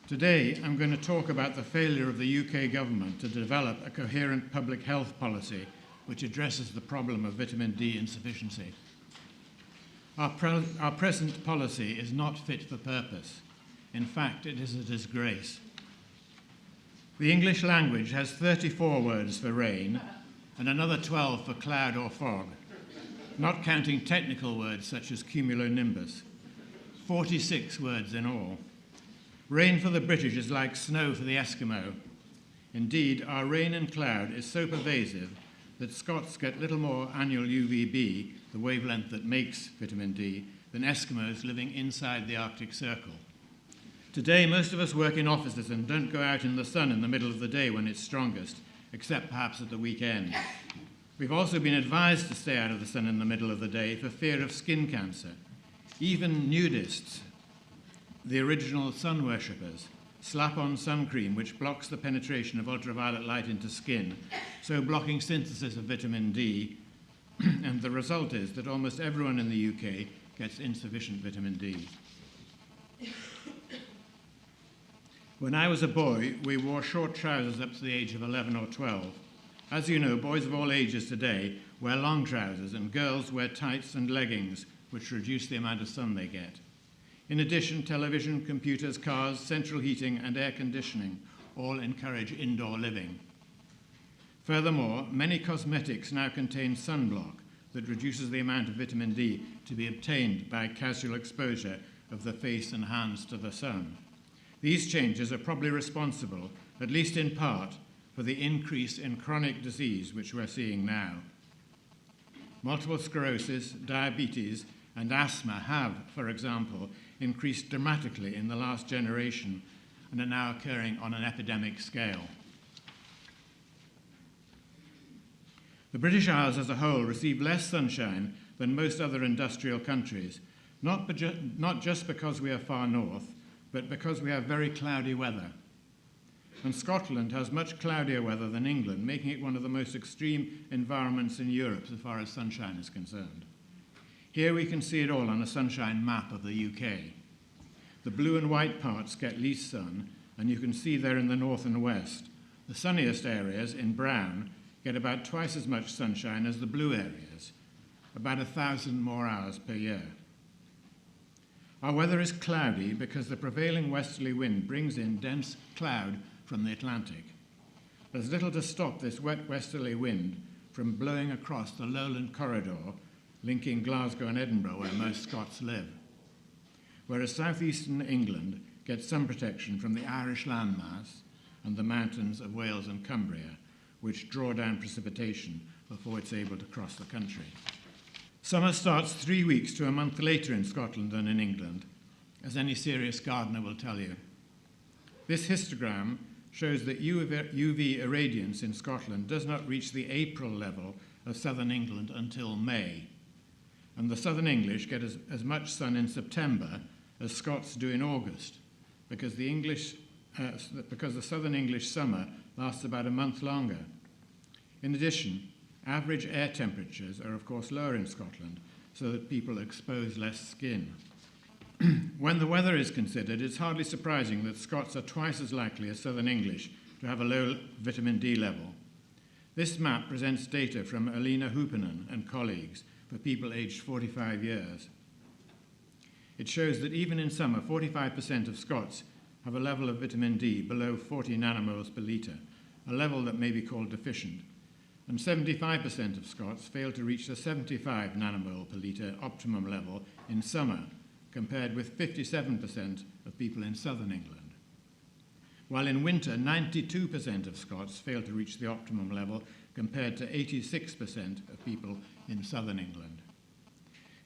Today, I'm going to talk about the failure of the UK government to develop a coherent public health policy which addresses the problem of vitamin D insufficiency. Our present policy is not fit for purpose. In fact, it is a disgrace. The English language has 34 words for rain and another 12 for cloud or fog, not counting technical words such as cumulonimbus. 46 words in all. Rain for the British is like snow for the Eskimo. Indeed, our rain and cloud is so pervasive that Scots get little more annual UVB, the wavelength that makes vitamin D, than Eskimos living inside the Arctic Circle. Today, most of us work in offices and don't go out in the sun in the middle of the day when it's strongest, except perhaps at the weekend. We've also been advised to stay out of the sun in the middle of the day for fear of skin cancer. Even nudists, the original sun worshippers, slap on sun cream which blocks the penetration of ultraviolet light into skin, so blocking synthesis of vitamin D, and the result is that almost everyone in the UK gets insufficient vitamin D. When I was a boy, we wore short trousers up to the age of 11 or 12. As you know, boys of all ages today wear long trousers and girls wear tights and leggings, which reduce the amount of sun they get. In addition, television, computers, cars, central heating and air conditioning all encourage indoor living. Furthermore, many cosmetics now contain sunblock that reduces the amount of vitamin D to be obtained by casual exposure of the face and hands to the sun. These changes are probably responsible, at least in part, for the increase in chronic disease which we're seeing now. Multiple sclerosis, diabetes, and asthma have, for example, increased dramatically in the last generation and are now occurring on an epidemic scale. The British Isles as a whole receive less sunshine than most other industrial countries, not just because we are far north, but because we have very cloudy weather. And Scotland has much cloudier weather than England, making it one of the most extreme environments in Europe so far as sunshine is concerned. Here we can see it all on a sunshine map of the UK. The blue and white parts get least sun, and you can see there in the north and west. The sunniest areas, in brown, get about twice as much sunshine as the blue areas, about 1,000 more hours per year. Our weather is cloudy because the prevailing westerly wind brings in dense cloud from the Atlantic. There's little to stop this wet westerly wind from blowing across the lowland corridor linking Glasgow and Edinburgh, where most Scots live, whereas southeastern England gets some protection from the Irish landmass and the mountains of Wales and Cumbria, which draw down precipitation before it's able to cross the country. Summer starts 3 weeks to a month later in Scotland than in England, as any serious gardener will tell you. This histogram shows that UV irradiance in Scotland does not reach the April level of southern England until May. And the southern English get as much sun in September as Scots do in August, because the southern English summer lasts about a month longer. In addition, average air temperatures are of course lower in Scotland, so that people expose less skin. When the weather is considered, it's hardly surprising that Scots are twice as likely as southern English to have a low vitamin D level. This map presents data from Alina Huppinen and colleagues for people aged 45 years. It shows that even in summer, 45% of Scots have a level of vitamin D below 40 nanomoles per litre, a level that may be called deficient, and 75% of Scots fail to reach the 75 nanomole per litre optimum level in summer, compared with 57% of people in southern England. While in winter, 92% of Scots fail to reach the optimum level, compared to 86% of people in southern England.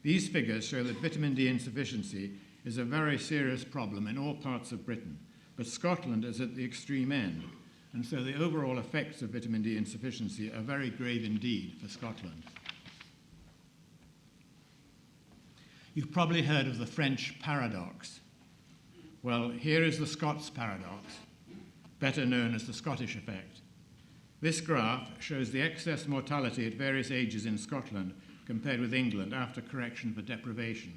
These figures show that vitamin D insufficiency is a very serious problem in all parts of Britain, but Scotland is at the extreme end, and so the overall effects of vitamin D insufficiency are very grave indeed for Scotland. You've probably heard of the French paradox. Well, here is the Scots paradox, better known as the Scottish effect. This graph shows the excess mortality at various ages in Scotland compared with England after correction for deprivation.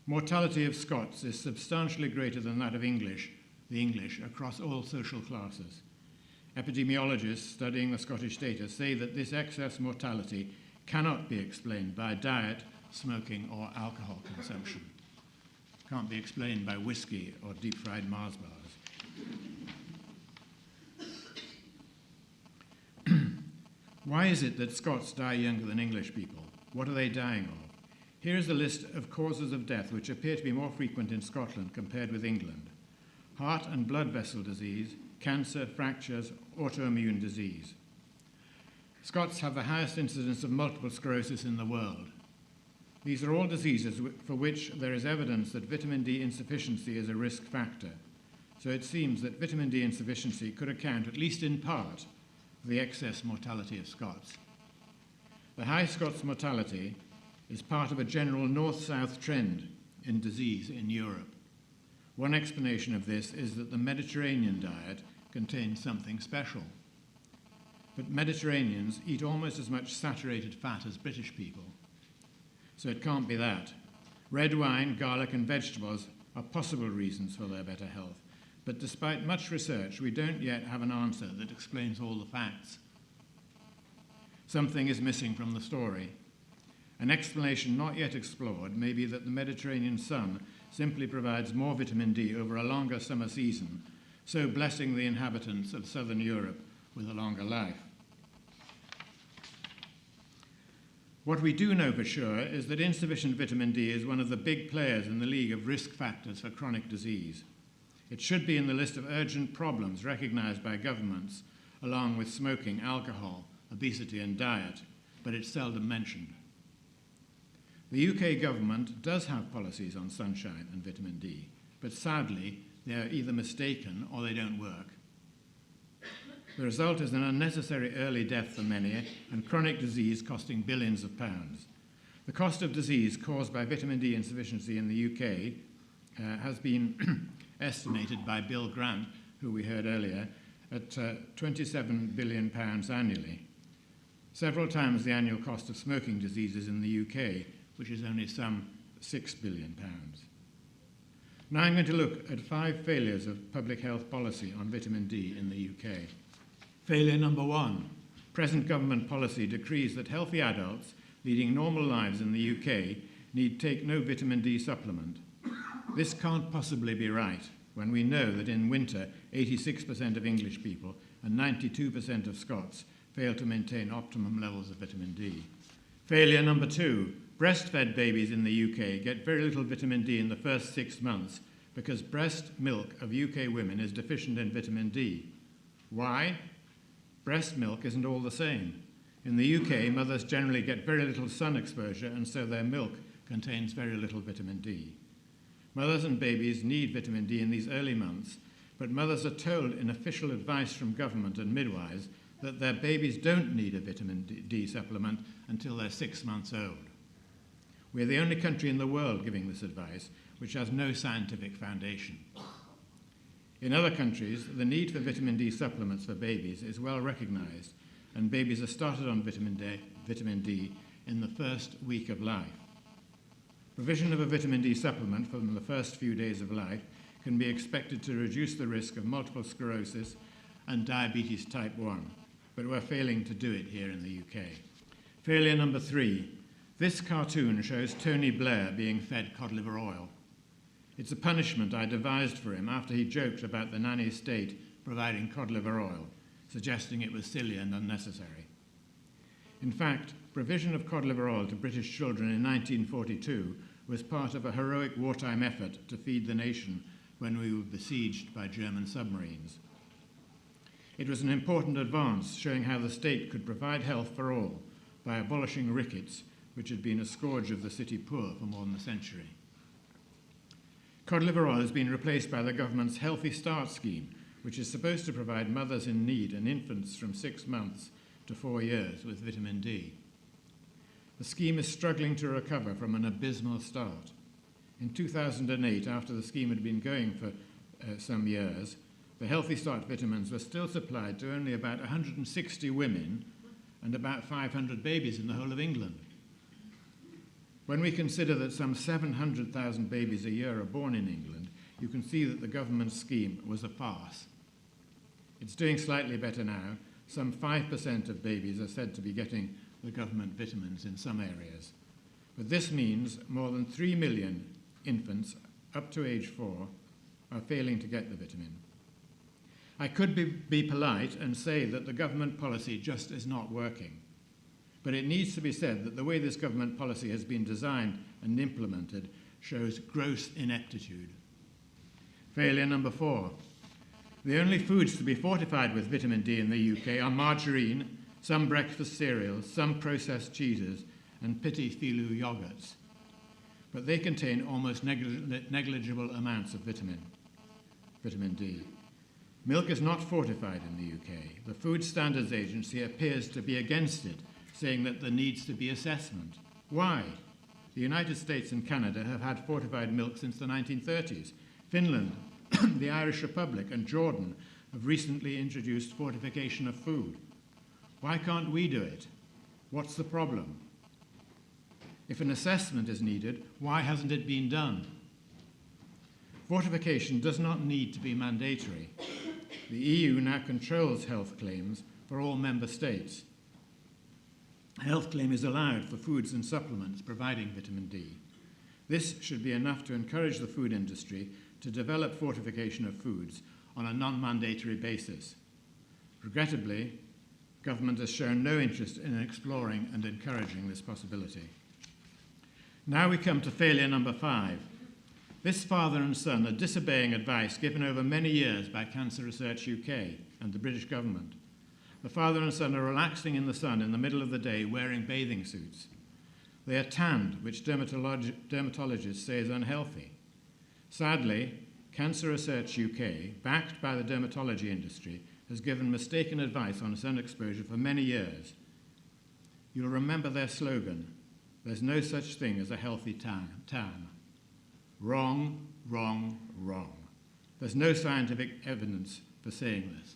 Mortality of Scots is substantially greater than that of English, the English, across all social classes. Epidemiologists studying the Scottish data say that this excess mortality cannot be explained by diet, smoking, or alcohol consumption. Can't be explained by whiskey or deep-fried Mars bars. Why is it that Scots die younger than English people? What are they dying of? Here is a list of causes of death which appear to be more frequent in Scotland compared with England. Heart and blood vessel disease, cancer, fractures, autoimmune disease. Scots have the highest incidence of multiple sclerosis in the world. These are all diseases for which there is evidence that vitamin D insufficiency is a risk factor. So it seems that vitamin D insufficiency could account, at least in part, for the excess mortality of Scots. The high Scots mortality is part of a general north-south trend in disease in Europe. One explanation of this is that the Mediterranean diet contains something special. But Mediterraneans eat almost as much saturated fat as British people. So it can't be that. Red wine, garlic, and vegetables are possible reasons for their better health. But despite much research, we don't yet have an answer that explains all the facts. Something is missing from the story. An explanation not yet explored may be that the Mediterranean sun simply provides more vitamin D over a longer summer season, so blessing the inhabitants of southern Europe with a longer life. What we do know for sure is that insufficient vitamin D is one of the big players in the league of risk factors for chronic disease. It should be in the list of urgent problems recognized by governments, along with smoking, alcohol, obesity, and diet, but it's seldom mentioned. The UK government does have policies on sunshine and vitamin D, but sadly, they are either mistaken or they don't work. The result is an unnecessary early death for many and chronic disease costing billions of pounds. The cost of disease caused by vitamin D insufficiency in the UK has been estimated by Bill Grant, who we heard earlier, at £27 billion annually, several times the annual cost of smoking diseases in the UK, which is only some £6 billion. Now I'm going to look at 5 failures of public health policy on vitamin D in the UK. Failure number 1. Present government policy decrees that healthy adults leading normal lives in the UK need take no vitamin D supplement. This can't possibly be right when we know that in winter 86% of English people and 92% of Scots fail to maintain optimum levels of vitamin D. Failure number 2. Breastfed babies in the UK get very little vitamin D in the first 6 months because breast milk of UK women is deficient in vitamin D. Why? Breast milk isn't all the same. In the UK, mothers generally get very little sun exposure, and so their milk contains very little vitamin D. Mothers and babies need vitamin D in these early months, but mothers are told in official advice from government and midwives that their babies don't need a vitamin D supplement until they're 6 months old. We're the only country in the world giving this advice, which has no scientific foundation. In other countries, the need for vitamin D supplements for babies is well recognized, and babies are started on vitamin D in the first week of life. Provision of a vitamin D supplement from the first few days of life can be expected to reduce the risk of multiple sclerosis and diabetes type 1, but we're failing to do it here in the UK. Failure number 3. This cartoon shows Tony Blair being fed cod liver oil. It's a punishment I devised for him after he joked about the nanny state providing cod liver oil, suggesting it was silly and unnecessary. In fact, provision of cod liver oil to British children in 1942 was part of a heroic wartime effort to feed the nation when we were besieged by German submarines. It was an important advance showing how the state could provide health for all by abolishing rickets, which had been a scourge of the city poor for more than a century. Cod liver oil has been replaced by the government's Healthy Start scheme, which is supposed to provide mothers in need and infants from 6 months to 4 years with vitamin D. The scheme is struggling to recover from an abysmal start. In 2008, after the scheme had been going for some years, the Healthy Start vitamins were still supplied to only about 160 women and about 500 babies in the whole of England. When we consider that some 700,000 babies a year are born in England, you can see that the government's scheme was a farce. It's doing slightly better now. Some 5% of babies are said to be getting the government vitamins in some areas. But this means more than 3 million infants up to age 4 are failing to get the vitamin. I could be polite and say that the government policy just is not working. But it needs to be said that the way this government policy has been designed and implemented shows gross ineptitude. Failure number 4. The only foods to be fortified with vitamin D in the UK are margarine, some breakfast cereals, some processed cheeses, and Petit Filou yogurts. But they contain almost negligible amounts of vitamin D. Milk is not fortified in the UK. The Food Standards Agency appears to be against it, saying that there needs to be assessment. Why? The United States and Canada have had fortified milk since the 1930s. Finland, the Irish Republic, and Jordan have recently introduced fortification of food. Why can't we do it? What's the problem? If an assessment is needed, why hasn't it been done? Fortification does not need to be mandatory. The EU now controls health claims for all member states. A health claim is allowed for foods and supplements providing vitamin D. This should be enough to encourage the food industry to develop fortification of foods on a non-mandatory basis. Regrettably, government has shown no interest in exploring and encouraging this possibility. Now we come to failure number 5. This father and son are disobeying advice given over many years by Cancer Research UK and the British government. The father and son are relaxing in the sun in the middle of the day wearing bathing suits. They are tanned, which dermatologists say is unhealthy. Sadly, Cancer Research UK, backed by the dermatology industry, has given mistaken advice on sun exposure for many years. You'll remember their slogan, "There's no such thing as a healthy tan." Wrong, wrong, wrong. There's no scientific evidence for saying this.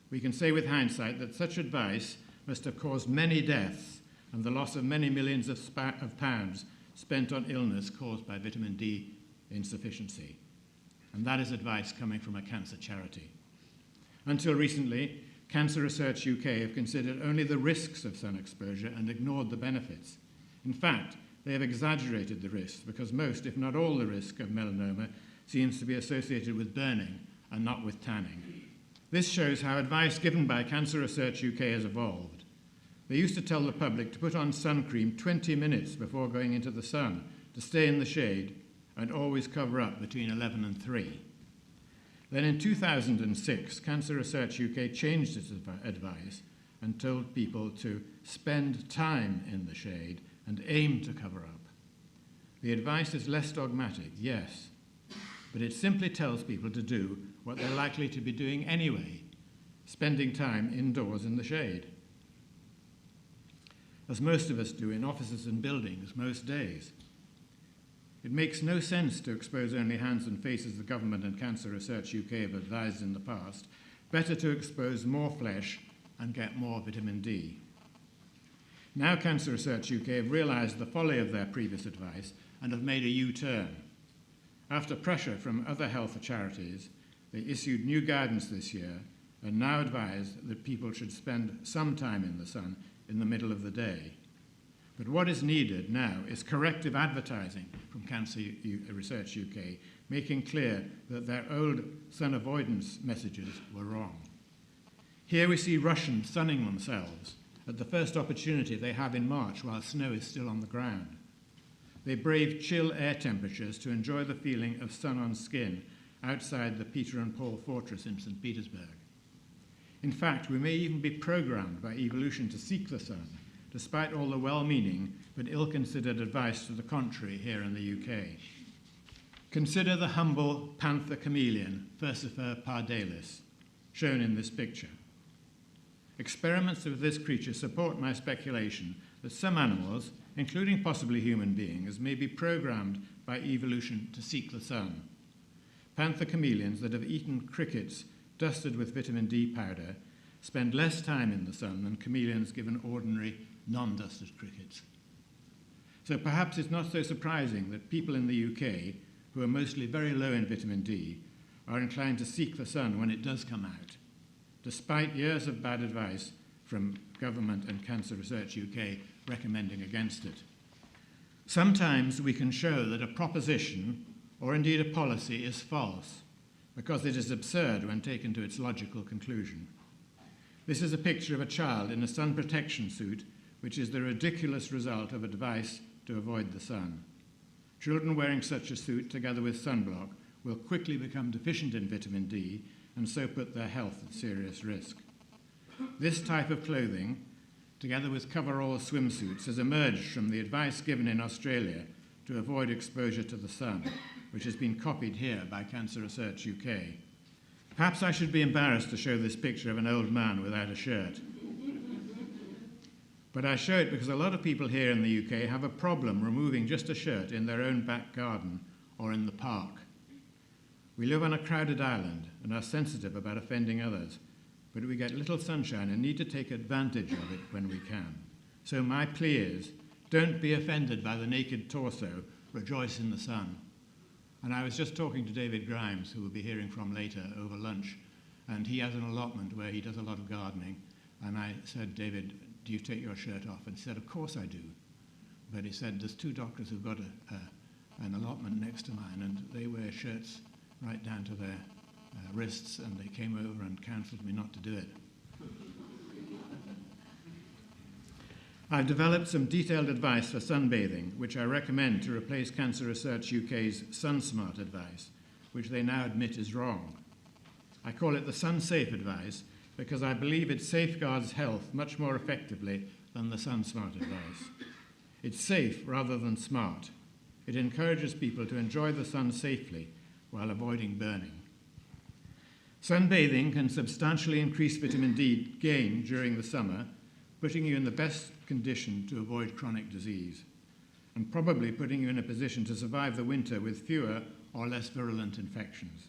We can say with hindsight that such advice must have caused many deaths and the loss of many millions of pounds spent on illness caused by vitamin D insufficiency. And that is advice coming from a cancer charity. Until recently, Cancer Research UK have considered only the risks of sun exposure and ignored the benefits. In fact, they have exaggerated the risks because most, if not all, the risk of melanoma seems to be associated with burning and not with tanning. This shows how advice given by Cancer Research UK has evolved. They used to tell the public to put on sun cream 20 minutes before going into the sun, to stay in the shade, and always cover up between 11 and 3. Then in 2006, Cancer Research UK changed its advice and told people to spend time in the shade and aim to cover up. The advice is less dogmatic, yes, but it simply tells people to do what they're likely to be doing anyway, spending time indoors in the shade, as most of us do in offices and buildings most days. It makes no sense to expose only hands and faces the government and Cancer Research UK have advised in the past. Better to expose more flesh and get more vitamin D. Now Cancer Research UK have realised the folly of their previous advice and have made a U-turn. After pressure from other health charities, they issued new guidance this year and now advise that people should spend some time in the sun in the middle of the day. But what is needed now is corrective advertising from Cancer Research UK, making clear that their old sun avoidance messages were wrong. Here we see Russians sunning themselves at the first opportunity they have in March while snow is still on the ground. They brave chill air temperatures to enjoy the feeling of sun on skin outside the Peter and Paul Fortress in St. Petersburg. In fact, we may even be programmed by evolution to seek the sun, despite all the well-meaning but ill-considered advice to the contrary here in the UK. Consider the humble panther chameleon, Furcifer pardalis, shown in this picture. Experiments with this creature support my speculation that some animals, including possibly human beings, may be programmed by evolution to seek the sun. Panther chameleons that have eaten crickets dusted with vitamin D powder spend less time in the sun than chameleons given ordinary non-dusted crickets. So perhaps it's not so surprising that people in the UK who are mostly very low in vitamin D, are inclined to seek the sun when it does come out, despite years of bad advice from government and Cancer Research UK recommending against it. Sometimes we can show that a proposition, or indeed a policy, is false, because it is absurd when taken to its logical conclusion. This is a picture of a child in a sun protection suit, which is the ridiculous result of advice to avoid the sun. Children wearing such a suit, together with sunblock, will quickly become deficient in vitamin D and so put their health at serious risk. This type of clothing, together with coverall swimsuits, has emerged from the advice given in Australia to avoid exposure to the sun, which has been copied here by Cancer Research UK. Perhaps I should be embarrassed to show this picture of an old man without a shirt. But I show it because a lot of people here in the UK have a problem removing just a shirt in their own back garden or in the park. We live on a crowded island and are sensitive about offending others, but we get little sunshine and need to take advantage of it when we can. So my plea is, don't be offended by the naked torso, rejoice in the sun. And I was just talking to David Grimes, who we'll be hearing from later over lunch, and he has an allotment where he does a lot of gardening. And I said, David, do you take your shirt off? And he said, of course I do. But he said, there's two doctors who've got an allotment next to mine, and they wear shirts right down to their wrists, and they came over and counseled me not to do it. I've developed some detailed advice for sunbathing, which I recommend to replace Cancer Research UK's SunSmart advice, which they now admit is wrong. I call it the SunSafe advice because I believe it safeguards health much more effectively than the SunSmart advice. It's safe rather than smart. It encourages people to enjoy the sun safely while avoiding burning. Sunbathing can substantially increase vitamin D gain during the summer, putting you in the best condition to avoid chronic disease, and probably putting you in a position to survive the winter with fewer or less virulent infections.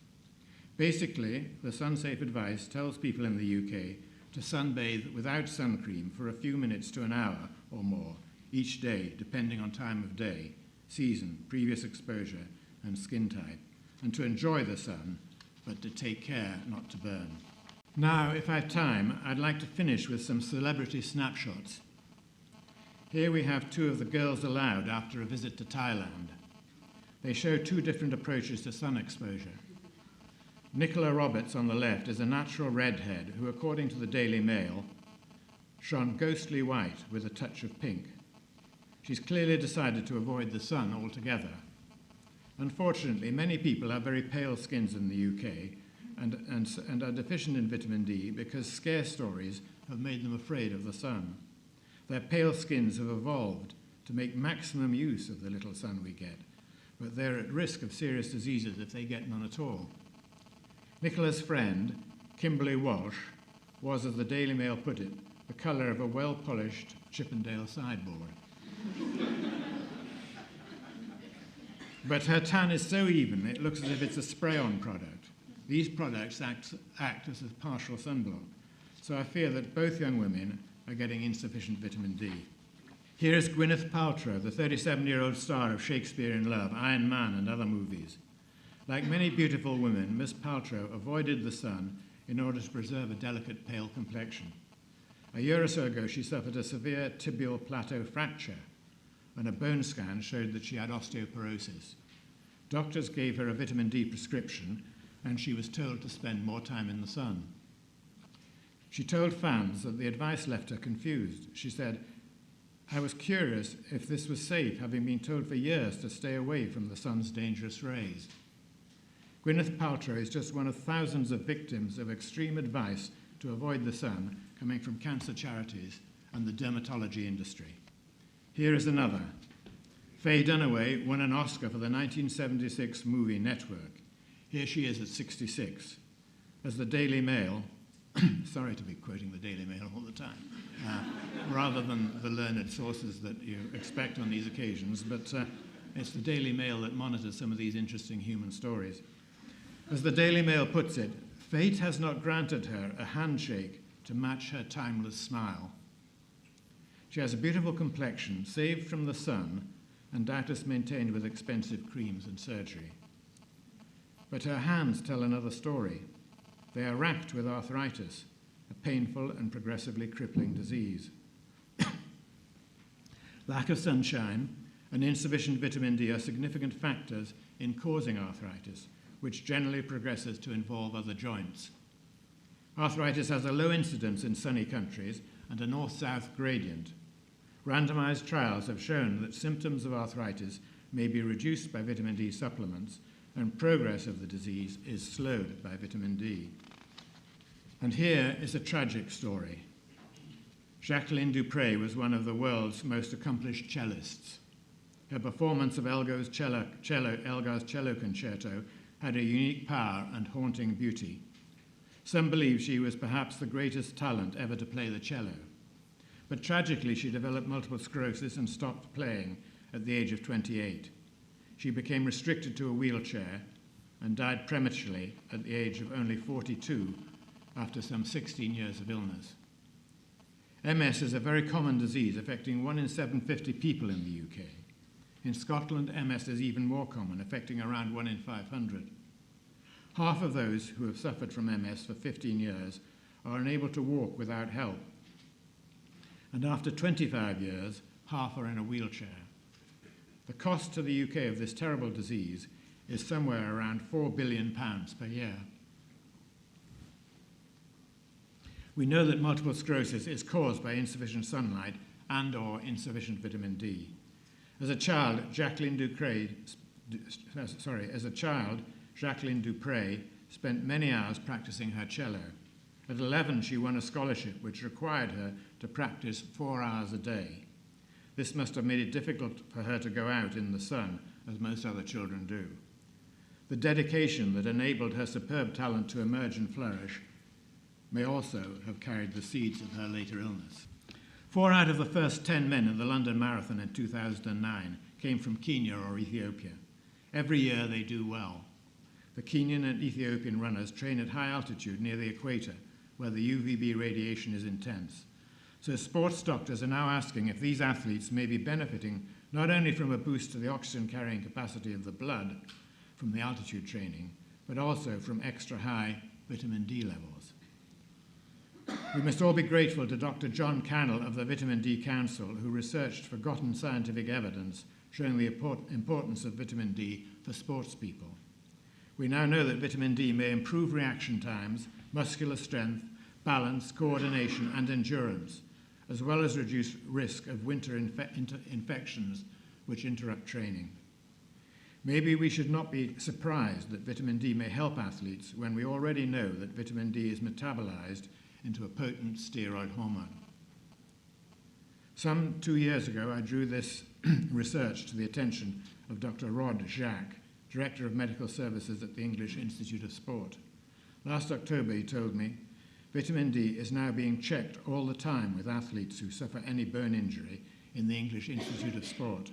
Basically, the SunSafe advice tells people in the UK to sunbathe without sun cream for a few minutes to an hour or more each day, depending on time of day, season, previous exposure, and skin type, and to enjoy the sun, but to take care not to burn. Now, if I have time, I'd like to finish with some celebrity snapshots. Here we have two of the girls allowed after a visit to Thailand. They show two different approaches to sun exposure. Nicola Roberts on the left is a natural redhead who, according to the Daily Mail, shone ghostly white with a touch of pink. She's clearly decided to avoid the sun altogether. Unfortunately, many people have very pale skins in the UK and are deficient in vitamin D because scare stories have made them afraid of the sun. Their pale skins have evolved to make maximum use of the little sun we get, but they're at risk of serious diseases if they get none at all. Nicola's friend, Kimberly Walsh, was, as the Daily Mail put it, the colour of a well-polished Chippendale sideboard. But her tan is so even, it looks as if it's a spray-on product. These products act as a partial sunblock, so I fear that both young women are getting insufficient vitamin D. Here is Gwyneth Paltrow, the 37-year-old star of Shakespeare in Love, Iron Man, and other movies. Like many beautiful women, Miss Paltrow avoided the sun in order to preserve a delicate, pale complexion. A year or so ago, she suffered a severe tibial plateau fracture, and a bone scan showed that she had osteoporosis. Doctors gave her a vitamin D prescription, and she was told to spend more time in the sun. She told fans that the advice left her confused. She said, "I was curious if this was safe, having been told for years to stay away from the sun's dangerous rays." Gwyneth Paltrow is just one of thousands of victims of extreme advice to avoid the sun coming from cancer charities and the dermatology industry. Here is another. Faye Dunaway won an Oscar for the 1976 movie Network. Here she is at 66. As the Daily Mail, sorry to be quoting the Daily Mail all the time, rather than the learned sources that you expect on these occasions, but it's the Daily Mail that monitors some of these interesting human stories. As the Daily Mail puts it, fate has not granted her a handshake to match her timeless smile. She has a beautiful complexion, saved from the sun, and doubtless maintained with expensive creams and surgery. But her hands tell another story. They are racked with arthritis, a painful and progressively crippling disease. Lack of sunshine and insufficient vitamin D are significant factors in causing arthritis, which generally progresses to involve other joints. Arthritis has a low incidence in sunny countries and a north-south gradient. Randomized trials have shown that symptoms of arthritis may be reduced by vitamin D supplements, and progress of the disease is slowed by vitamin D. And here is a tragic story. Jacqueline Dupre was one of the world's most accomplished cellists. Her performance of Elgar's cello concerto had a unique power and haunting beauty. Some believe she was perhaps the greatest talent ever to play the cello. But tragically, she developed multiple sclerosis and stopped playing at the age of 28. She became restricted to a wheelchair and died prematurely at the age of only 42 after some 16 years of illness. MS is a very common disease affecting 1 in 750 people in the UK. In Scotland, MS is even more common, affecting around 1 in 500. Half of those who have suffered from MS for 15 years are unable to walk without help. And after 25 years, half are in a wheelchair. The cost to the UK of this terrible disease is somewhere around £4 billion per year. We know that multiple sclerosis is caused by insufficient sunlight and/or insufficient vitamin D. As a child, Jacqueline Dupre spent many hours practicing her cello. At 11, she won a scholarship which required her to practice 4 hours a day. This must have made it difficult for her to go out in the sun, as most other children do. The dedication that enabled her superb talent to emerge and flourish may also have carried the seeds of her later illness. 4 out of the first 10 men in the London Marathon in 2009 came from Kenya or Ethiopia. Every year they do well. The Kenyan and Ethiopian runners train at high altitude near the equator, where the UVB radiation is intense. So sports doctors are now asking if these athletes may be benefiting not only from a boost to the oxygen carrying capacity of the blood from the altitude training, but also from extra high vitamin D levels. We must all be grateful to Dr. John Cannell of the Vitamin D Council, who researched forgotten scientific evidence showing the importance of vitamin D for sports people. We now know that vitamin D may improve reaction times, muscular strength, balance, coordination, and endurance, as well as reduce risk of winter infections which interrupt training. Maybe we should not be surprised that vitamin D may help athletes when we already know that vitamin D is metabolized into a potent steroid hormone. Some 2 years ago, I drew this research to the attention of Dr. Rod Jacques, Director of Medical Services at the English Institute of Sport. Last October, he told me, vitamin D is now being checked all the time with athletes who suffer any bone injury in the English Institute of Sport.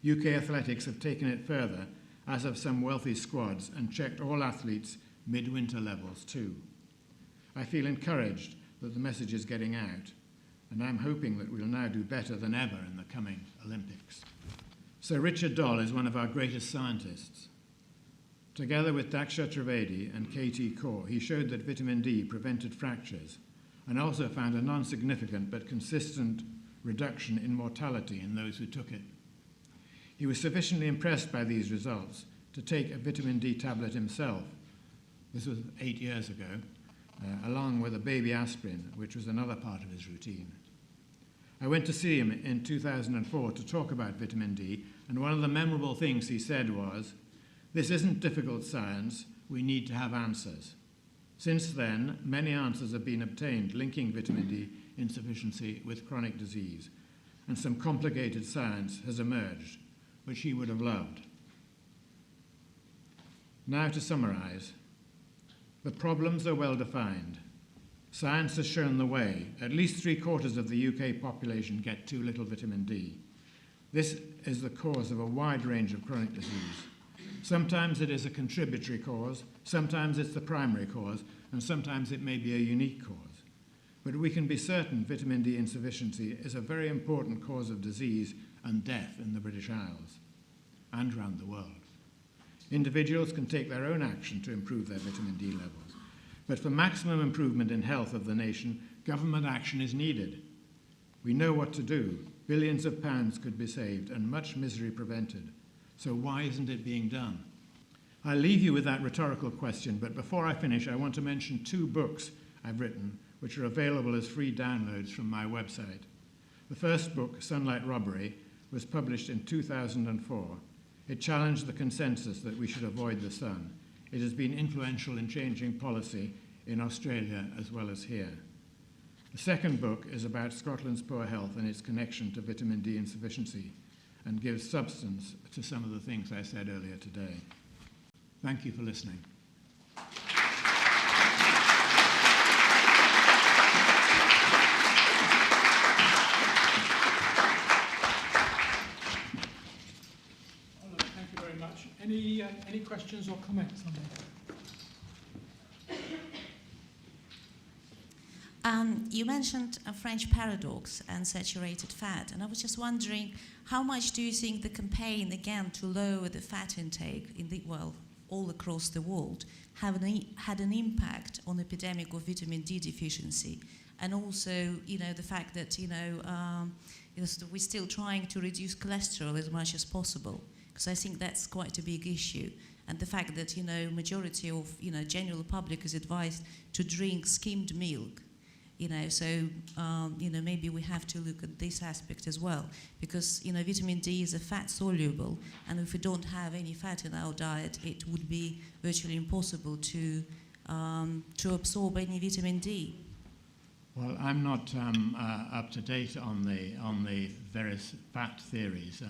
UK athletics have taken it further, as have some wealthy squads, and checked all athletes' midwinter levels too. I feel encouraged that the message is getting out, and I'm hoping that we'll now do better than ever in the coming Olympics. Sir Richard Doll is one of our greatest scientists. Together with Daksha Trivedi and K.T. Kaur, he showed that vitamin D prevented fractures and also found a non-significant but consistent reduction in mortality in those who took it. He was sufficiently impressed by these results to take a vitamin D tablet himself. This was 8 years ago, along with a baby aspirin, which was another part of his routine. I went to see him in 2004 to talk about vitamin D, and one of the memorable things he said was, "This isn't difficult science, we need to have answers." Since then, many answers have been obtained linking vitamin D insufficiency with chronic disease, and some complicated science has emerged, which he would have loved. Now to summarize. The problems are well defined. Science has shown the way. At least 3/4 of the UK population get too little vitamin D. This is the cause of a wide range of chronic disease. Sometimes it is a contributory cause, sometimes it's the primary cause, and sometimes it may be a unique cause. But we can be certain vitamin D insufficiency is a very important cause of disease and death in the British Isles and around the world. Individuals can take their own action to improve their vitamin D levels. But for maximum improvement in health of the nation, government action is needed. We know what to do. Billions of pounds could be saved and much misery prevented. So why isn't it being done? I'll leave you with that rhetorical question, but before I finish, I want to mention 2 books I've written, which are available as free downloads from my website. The first book, Sunlight Robbery, was published in 2004. It challenged the consensus that we should avoid the sun. It has been influential in changing policy in Australia as well as here. The second book is about Scotland's poor health and its connection to vitamin D insufficiency, and gives substance to some of the things I said earlier today. Thank you for listening. Thank you very much. Any questions or comments on that? You mentioned a French paradox and saturated fat, and I was just wondering, how much do you think the campaign, again, to lower the fat intake in the, well, all across the world, had an impact on the epidemic of vitamin D deficiency? And also, the fact that, we're still trying to reduce cholesterol as much as possible, because I think that's quite a big issue. And the fact that, majority of, general public is advised to drink skimmed milk. Maybe we have to look at this aspect as well, because vitamin D is a fat soluble, and if we don't have any fat in our diet, it would be virtually impossible to absorb any vitamin D. Well, I'm not up to date on the various fat theories,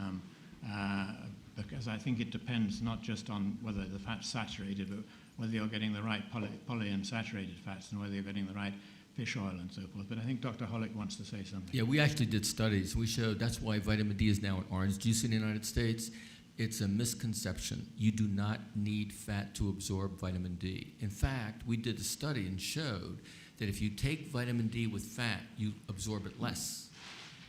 because I think it depends not just on whether the fat's saturated, but whether you're getting the right polyunsaturated fats and whether you're getting the right fish oil and so forth. But I think Dr. Hollick wants to say something. Yeah, we actually did studies. We showed that's why vitamin D is now in orange juice in the United States. It's a misconception. You do not need fat to absorb vitamin D. In fact, we did a study and showed that if you take vitamin D with fat, you absorb it less.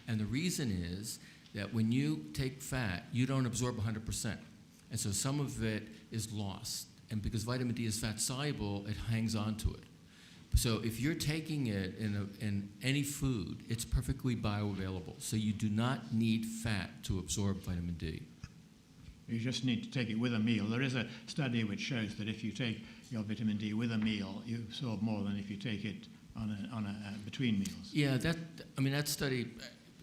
And the reason is that when you take fat, you don't absorb 100%. And so some of it is lost. And because vitamin D is fat soluble, it hangs on to it. So if you're taking it in any food, it's perfectly bioavailable. So you do not need fat to absorb vitamin D. You just need to take it with a meal. There is a study which shows that if you take your vitamin D with a meal, you absorb more than if you take it between meals. Yeah, that study,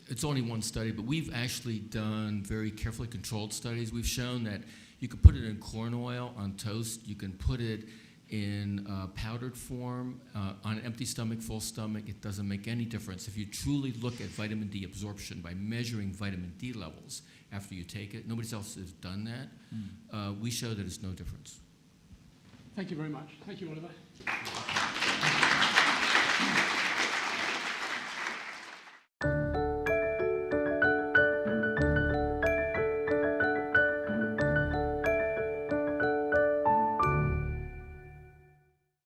it's only one study, but we've actually done very carefully controlled studies. We've shown that you can put it in corn oil on toast. You can put it in powdered form, on an empty stomach, full stomach. It doesn't make any difference. If you truly look at vitamin D absorption by measuring vitamin D levels after you take it, nobody else has done that. We show that it's no difference. Thank you very much. Thank you, Oliver.